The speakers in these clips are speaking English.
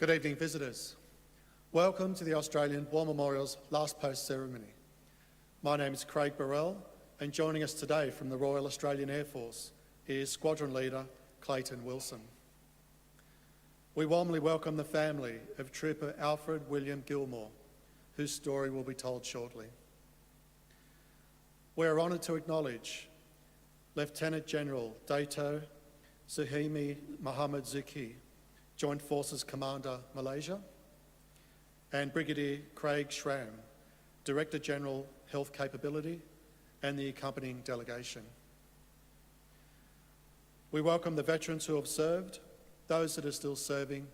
Good evening, visitors. Welcome to the Australian War Memorial's last post ceremony. My name is Craig Burrell, and joining us today from the Royal Australian Air Force is Squadron Leader Clayton Wilson. We warmly welcome the family of Trooper Alfred William Gilmore, whose story will be told shortly. We are honoured to acknowledge Lieutenant General Dato Suhaimi Muhammad Zuki, Joint Forces Commander, Malaysia, and Brigadier Craig Schramm, Director General, Health Capability, and the accompanying delegation. We welcome the veterans who have served, those that are still serving,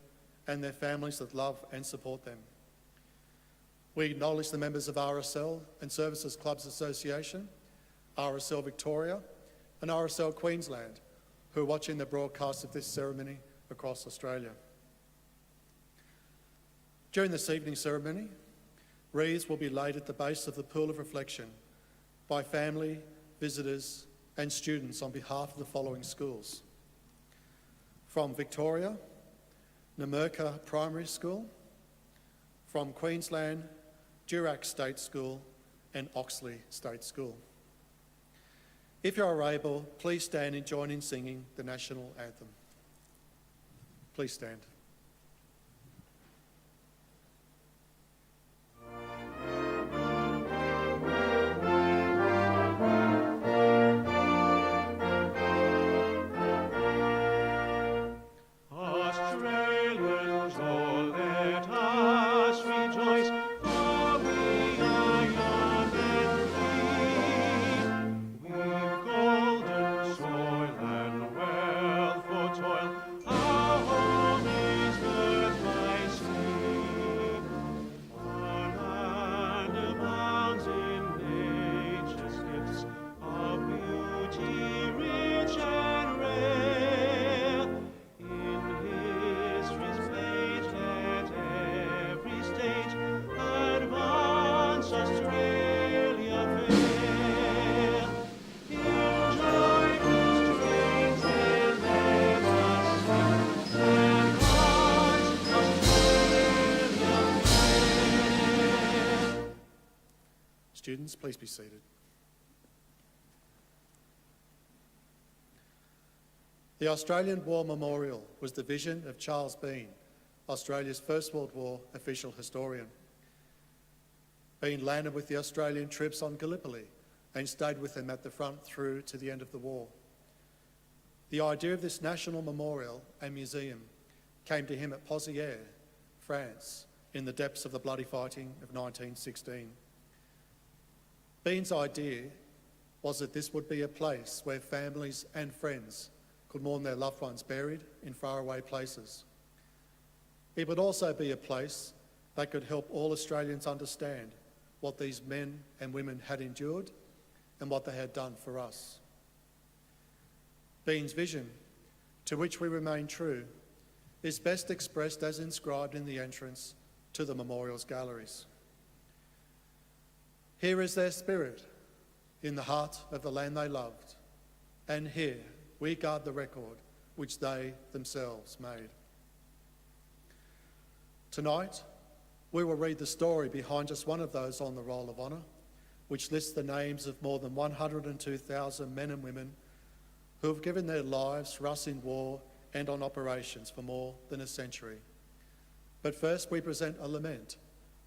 and their families that love and support them. We acknowledge the members of RSL and Services Clubs Association, RSL Victoria, and RSL Queensland, who are watching the broadcast of this ceremony across Australia. During this evening's ceremony, wreaths will be laid at the base of the pool of reflection by family, visitors and students on behalf of the following schools. From Victoria, Namurka Primary School. From Queensland, Durack State School and Oxley State School. If you are able, please stand and join in singing the national anthem. Please stand. Students, please be seated. The Australian War Memorial was the vision of Charles Bean, Australia's First World War official historian. Bean landed with the Australian troops on Gallipoli and stayed with them at the front through to the end of the war. The idea of this national memorial and museum came to him at Pozières, France, in the depths of the bloody fighting of 1916. Bean's idea was that this would be a place where families and friends could mourn their loved ones buried in faraway places. It would also be a place that could help all Australians understand what these men and women had endured and what they had done for us. Bean's vision, to which we remain true, is best expressed as inscribed in the entrance to the memorial's galleries. Here is their spirit in the heart of the land they loved, and here we guard the record which they themselves made. Tonight, we will read the story behind just one of those on the Roll of Honour, which lists the names of more than 102,000 men and women who have given their lives for us in war and on operations for more than a century. But first we present a lament,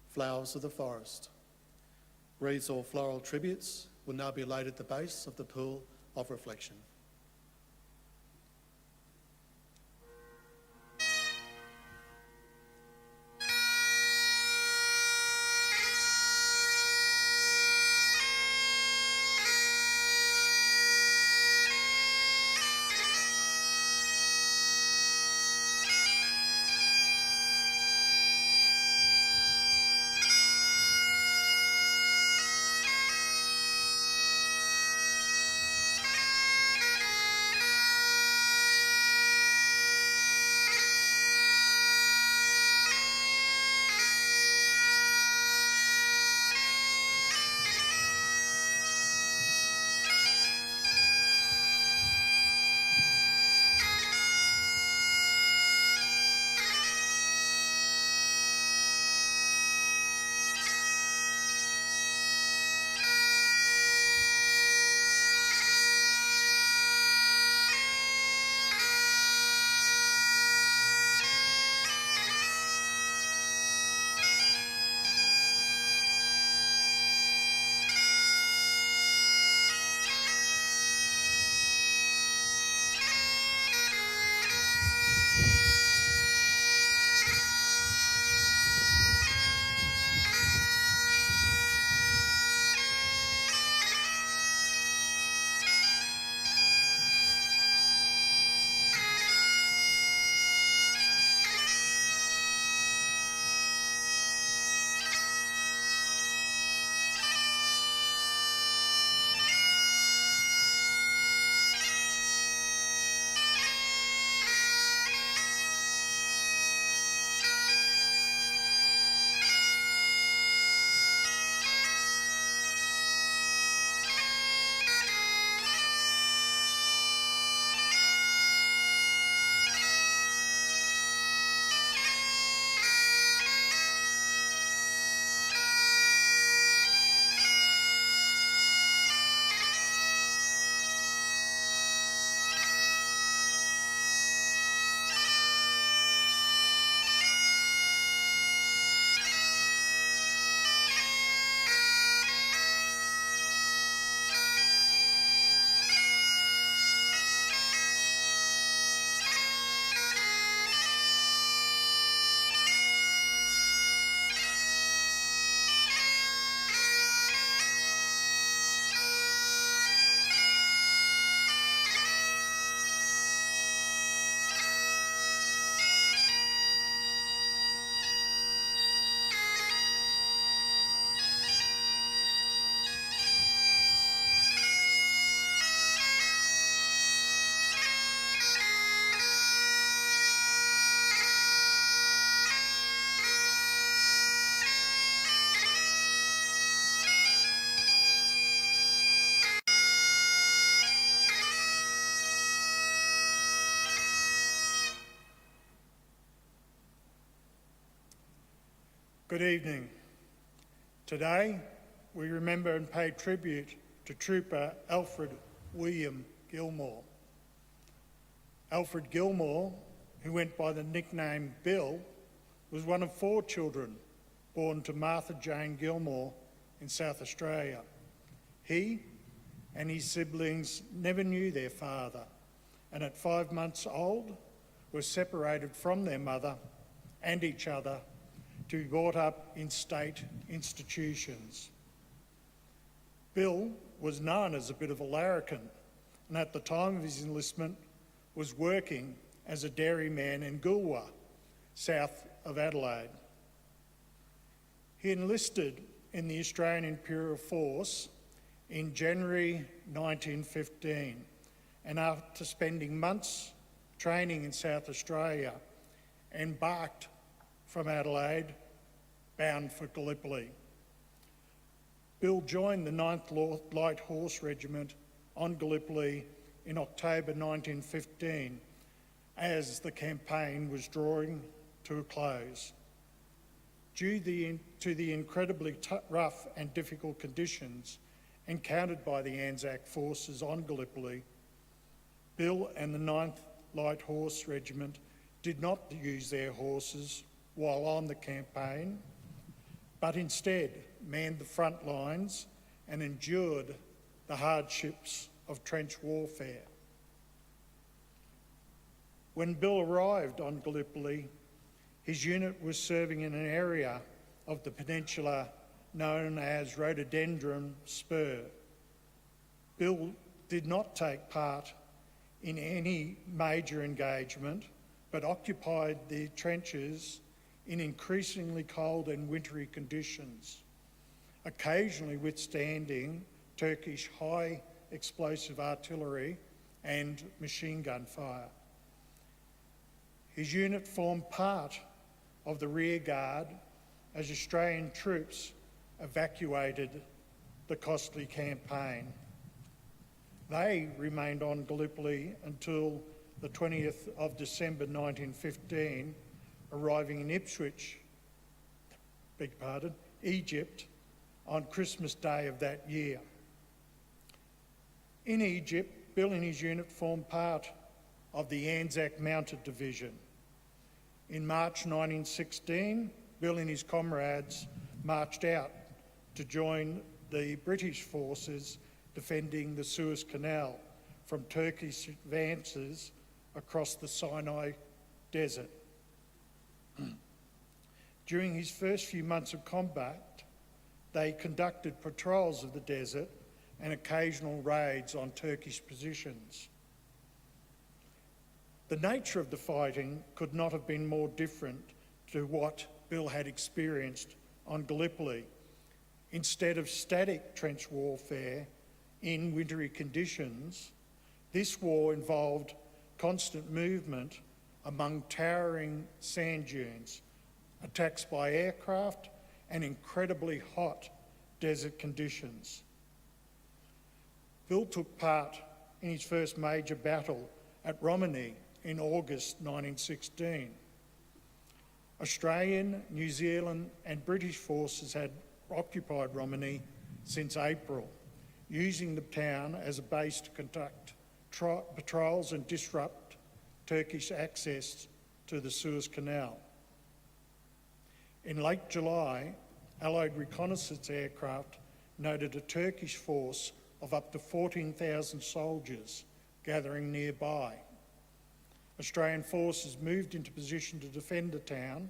Flowers of the Forest. Wreaths or floral tributes will now be laid at the base of the pool of reflection. Good evening. Today, we remember and pay tribute to Trooper Alfred William Gilmore. Alfred Gilmore, who went by the nickname Bill, was one of 4 children born to Martha Jane Gilmore in South Australia. He and his siblings never knew their father, and at 5 months old were separated from their mother and each other to be brought up in state institutions. Bill was known as a bit of a larrikin, and at the time of his enlistment was working as a dairyman in Gilmore, south of Adelaide. He enlisted in the Australian Imperial Force in January 1915, and after spending months training in South Australia, embarked from Adelaide, bound for Gallipoli. Bill joined the 9th Light Horse Regiment on Gallipoli in October 1915 as the campaign was drawing to a close. Due to the incredibly rough and difficult conditions encountered by the Anzac forces on Gallipoli, Bill and the 9th Light Horse Regiment did not use their horses while on the campaign, but instead manned the front lines and endured the hardships of trench warfare. When Bill arrived on Gallipoli, his unit was serving in an area of the peninsula known as Rhododendron Spur. Bill did not take part in any major engagement, but occupied the trenches in increasingly cold and wintry conditions, occasionally withstanding Turkish high explosive artillery and machine gun fire. His unit formed part of the rear guard as Australian troops evacuated the costly campaign. They remained on Gallipoli until the 20th of December 1915, arriving in Egypt, on Christmas Day of that year. In Egypt, Bill and his unit formed part of the Anzac Mounted Division. In March 1916, Bill and his comrades marched out to join the British forces defending the Suez Canal from Turkish advances across the Sinai Desert. During his first few months of combat, they conducted patrols of the desert and occasional raids on Turkish positions. The nature of the fighting could not have been more different to what Bill had experienced on Gallipoli. Instead of static trench warfare in wintry conditions, this war involved constant movement among towering sand dunes, attacks by aircraft, and incredibly hot desert conditions. Bill took part in his first major battle at Romani in August 1916. Australian, New Zealand and British forces had occupied Romani since April, using the town as a base to conduct patrols and disrupt Turkish access to the Suez Canal. In late July, Allied reconnaissance aircraft noted a Turkish force of up to 14,000 soldiers gathering nearby. Australian forces moved into position to defend the town,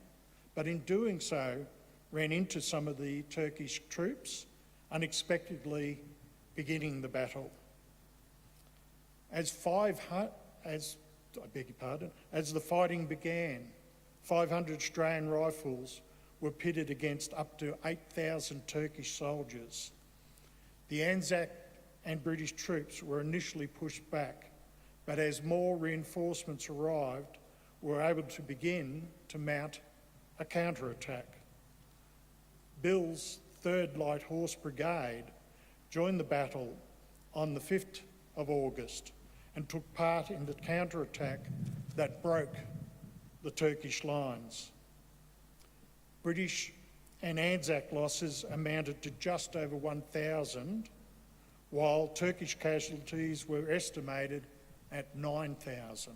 but in doing so ran into some of the Turkish troops, unexpectedly beginning the battle. As the fighting began, 500 Australian rifles were pitted against up to 8,000 Turkish soldiers. The Anzac and British troops were initially pushed back, but as more reinforcements arrived, were able to begin to mount a counterattack. Bill's 3rd Light Horse Brigade joined the battle on the 5th of August and took part in the counterattack that broke the Turkish lines. British and Anzac losses amounted to just over 1,000, while Turkish casualties were estimated at 9,000.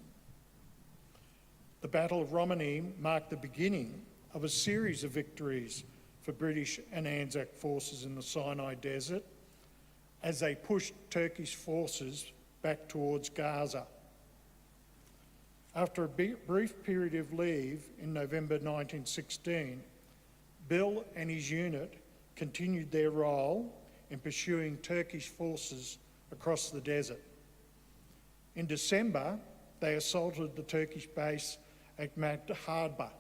The Battle of Romani marked the beginning of a series of victories for British and Anzac forces in the Sinai Desert as they pushed Turkish forces back towards Gaza. After a brief period of leave in November 1916, Bill and his unit continued their role in pursuing Turkish forces across the desert. In December, they assaulted the Turkish base at Magdhaba,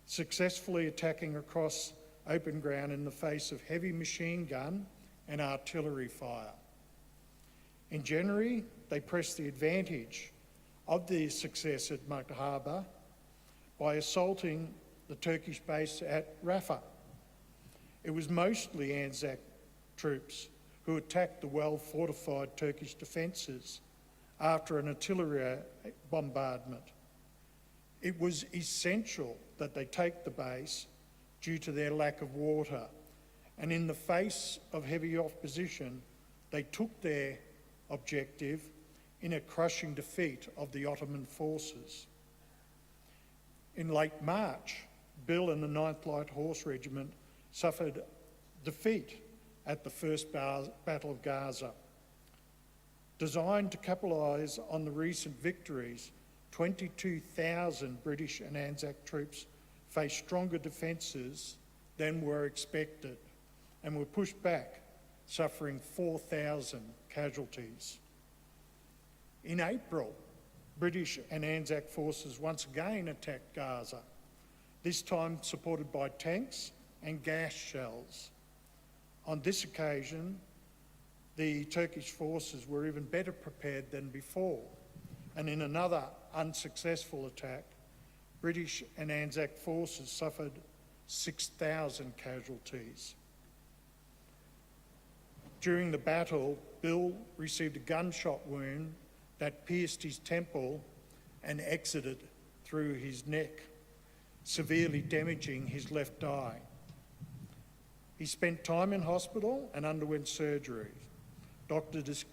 successfully attacking across open ground in the face of heavy machine gun and artillery fire. In January, they pressed the advantage of the success at Magdhaba by assaulting the Turkish base at Rafah. It was mostly Anzac troops who attacked the well-fortified Turkish defences after an artillery bombardment. It was essential that they take the base due to their lack of water, and in the face of heavy opposition, they took their objective in a crushing defeat of the Ottoman forces. In late March, Bill and the 9th Light Horse Regiment suffered defeat at the First Battle of Gaza. Designed to capitalise on the recent victories, 22,000 British and Anzac troops faced stronger defences than were expected and were pushed back, suffering 4,000 casualties. In April, British and Anzac forces once again attacked Gaza, this time supported by tanks and gas shells. On this occasion, the Turkish forces were even better prepared than before, and in another unsuccessful attack, British and Anzac forces suffered 6,000 casualties. During the battle, Bill received a gunshot wound that pierced his temple and exited through his neck, severely damaging his left eye. He spent time in hospital and underwent surgery. Doctors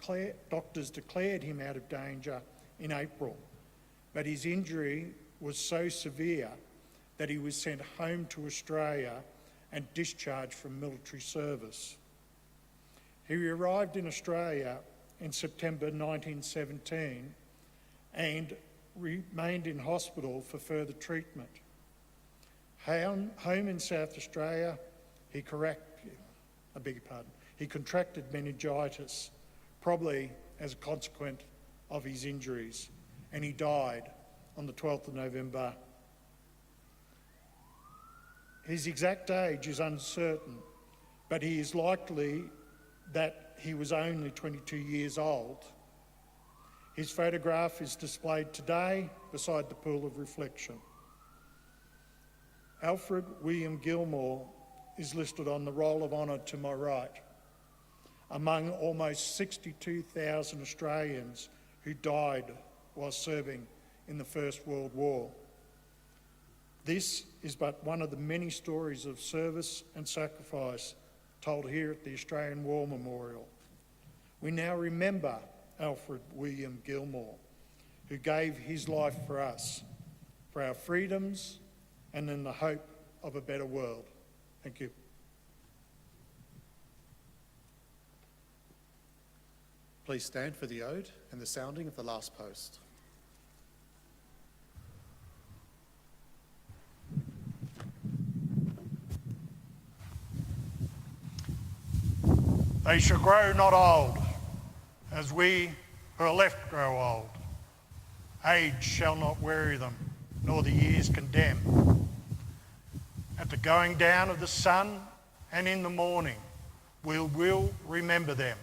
declared him out of danger in April, but his injury was so severe that he was sent home to Australia and discharged from military service. He arrived in Australia in September 1917 and remained in hospital for further treatment. Home in South Australia, he contracted meningitis, probably as a consequence of his injuries, and he died on the 12th of November. His exact age is uncertain, but he is likely that he was only 22 years old. His photograph is displayed today beside the pool of reflection. Alfred William Gilmore is listed on the Roll of Honour to my right, among almost 62,000 Australians who died while serving in the First World War. This is but one of the many stories of service and sacrifice told here at the Australian War Memorial. We now remember Alfred William Gilmore, who gave his life for us, for our freedoms and in the hope of a better world. Thank you. Please stand for the ode and the sounding of the last post. They shall grow not old, as we who are left grow old. Age shall not weary them, nor the years condemn. At the going down of the sun and in the morning, we will remember them.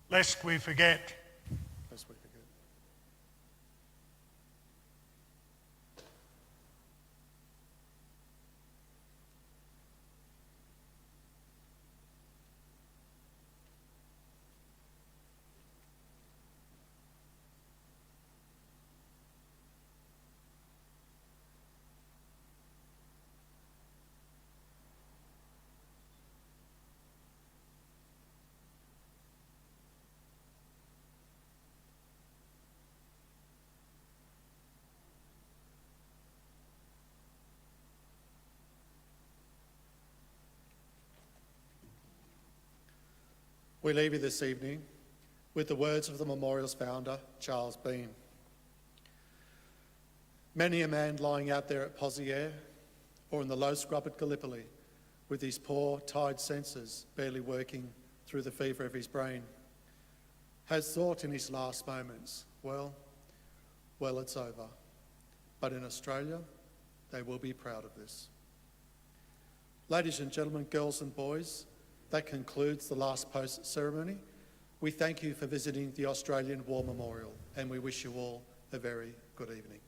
lest we forget. Lest we forget. We leave you this evening with the words of the memorial's founder, Charles Bean. Many a man lying out there at Poziere or in the low scrub at Gallipoli with his poor, tired senses barely working through the fever of his brain has thought in his last moments, well, it's over. But in Australia, they will be proud of this. Ladies and gentlemen, girls and boys, that concludes the last post ceremony. We thank you for visiting the Australian War Memorial and we wish you all a very good evening.